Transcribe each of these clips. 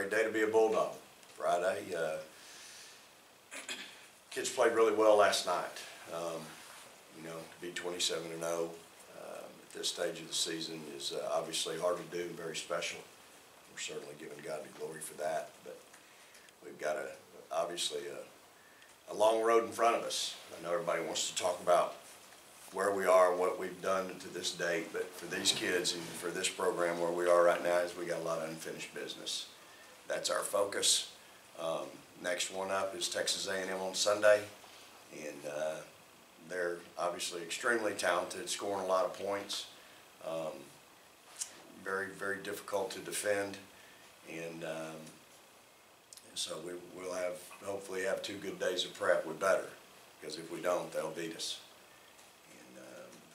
great day to be a Bulldog. Friday, kids played really well last night. You know, to be 27-0 at this stage of the season is obviously hard to do and very special. We're certainly giving God the glory for that, but we've got obviously a long road in front of us. I know everybody wants to talk about where we are, what we've done to this date, but for these kids and for this program where we are right now is we got a lot of unfinished business. That's our focus. Next one up is Texas A&M on Sunday, and they're obviously extremely talented, scoring a lot of points. Very, very difficult to defend, and so we'll hopefully have 2 good days of prep. We better, because if we don't, they'll beat us. And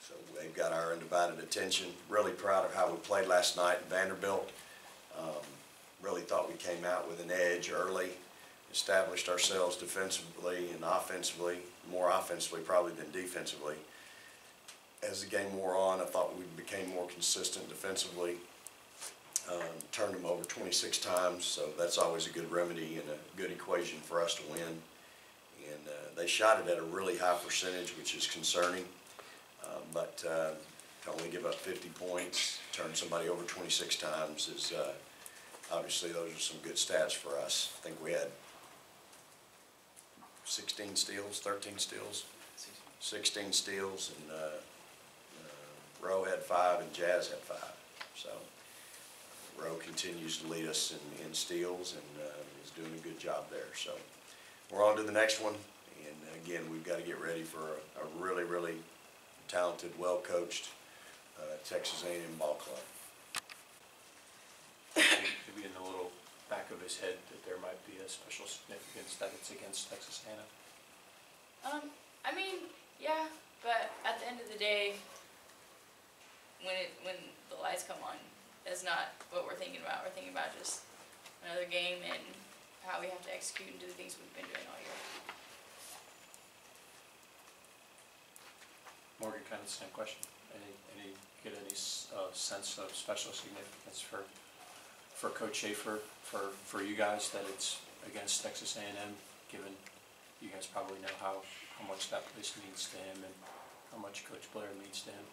so they've got our undivided attention. Really proud of how we played last night at Vanderbilt. Really thought we came out with an edge early, established ourselves defensively and offensively, more offensively probably than defensively. As the game wore on, I thought we became more consistent defensively. Turned them over 26 times, so that's always a good remedy and a good equation for us to win. And they shot it at a really high percentage, which is concerning. But to only give up 50 points, turn somebody over 26 times is obviously those are some good stats for us. I think we had 16 steals, 13 steals, 16 steals, and Rowe had 5 and Jazz had 5. So Rowe continues to lead us in steals and is doing a good job there. So we're on to the next one, and again, we've got to get ready for a really, really talented, well-coached Texas A&M ball club. Maybe in the little back of his head that there might be a special significance that it's against Texas A&M. I mean, yeah, but at the end of the day, when the lights come on, that's not what we're thinking about. We're thinking about just another game and how we have to execute and do the things we've been doing all year. Morgan, kind of the same question. Get any sense of special significance for Coach Schaefer, for you guys, that it's against Texas A&M, given you guys probably know how much that place means to him and how much Coach Blair means to him?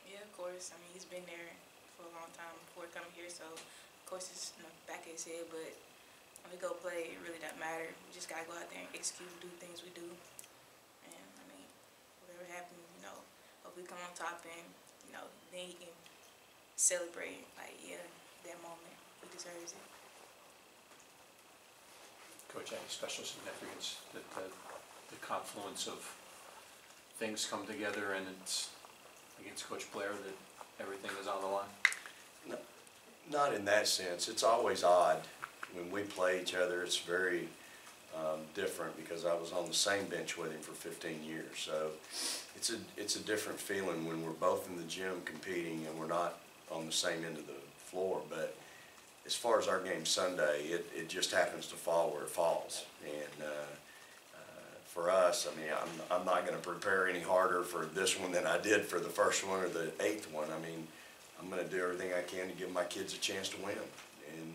Yeah, of course. I mean, he's been there for a long time before coming here, so of course it's in the back of his head, but when we go play, it really doesn't matter. We just got to go out there and execute and do the things we do. And, I mean, whatever happens, you know, hope we come on top and, you know, then he can celebrate, like, yeah, that moment. He deserves it. Coach, any special significance that the confluence of things come together and it's against Coach Blair that everything is on the line? No, not in that sense. It's always odd when we play each other. It's very different because I was on the same bench with him for 15 years. So it's a different feeling when we're both in the gym competing and we're not on the same end of the floor. But as far as our game Sunday, it just happens to fall where it falls. And for us, I mean, I'm not going to prepare any harder for this one than I did for the first one or the 8th one. I mean, I'm going to do everything I can to give my kids a chance to win, and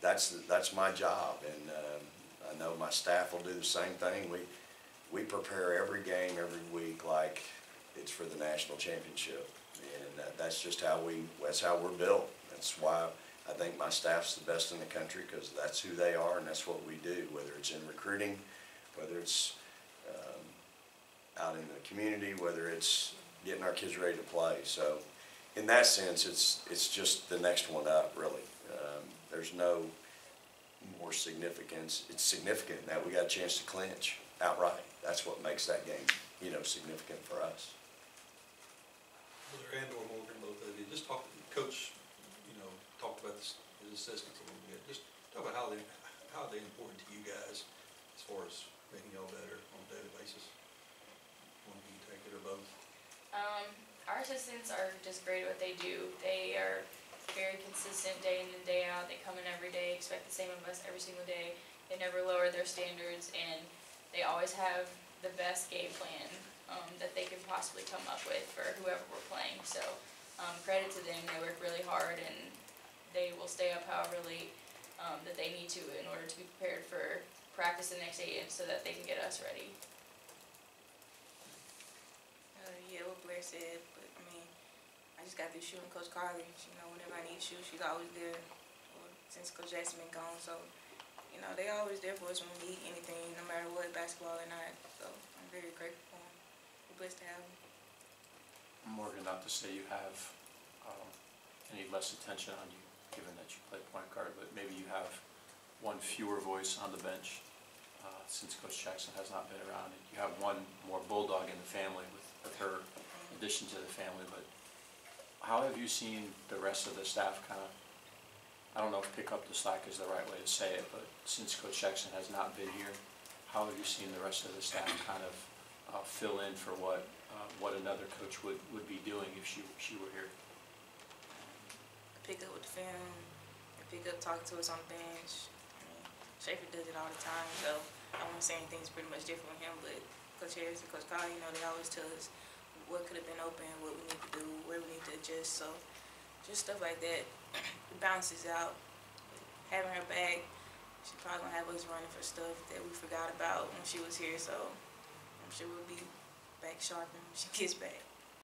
that's my job. And I know my staff will do the same thing. We prepare every game every week like it's for the national championship, and that's just how we're built. That's why I think my staff's the best in the country, because that's who they are and that's what we do, whether it's in recruiting, whether it's out in the community, whether it's getting our kids ready to play. So in that sense, it's just the next one up, really. There's no more significance. It's significant that we got a chance to clinch outright. That's what makes that game, you know, significant for us. Blair and Morgan, both of you, just talk, Coach, you know, talked about his assistants a little bit. Just talk about how they important to you guys as far as making y'all better on a daily basis. One of you take it or both? Our assistants are just great at what they do. They are very consistent day in and day out. They come in every day, expect the same of us every single day. They never lower their standards, and they always have the best game plan that they could possibly come up with for whoever we're playing. So credit to them. They work really hard, and they will stay up however late that they need to in order to be prepared for practice the next day and so that they can get us ready. Yeah, what Blair said, but I mean, I just got through shooting Coach Carly. You know, whenever I need to shoot, she's always there. Or since Coach Jackson been gone, so you know, they always there for us when we need anything, no matter what, basketball or not. So I'm very grateful for them. We're blessed to have them. Morgan, not to say you have any less attention on you, given that you play point guard, but maybe you have one fewer voice on the bench since Coach Jackson has not been around. And you have one more bulldog in the family with her addition to the family. But how have you seen the rest of the staff kind of, I don't know if pick up the slack is the right way to say it, but since Coach Jackson has not been here, how have you seen the rest of the staff kind of fill in for what another coach would be doing if she were here? Pick up with the film, and pick up talking to us on the bench. I mean, Schaefer does it all the time, so I won't say anything's pretty much different with him, but Coach Harris and Coach Carly, you know, they always tell us what could have been open, what we need to do, where we need to adjust, so just stuff like that. It balances out. Having her back, she's probably gonna have us running for stuff that we forgot about when she was here, so I'm sure we'll be back sharp when she gets back.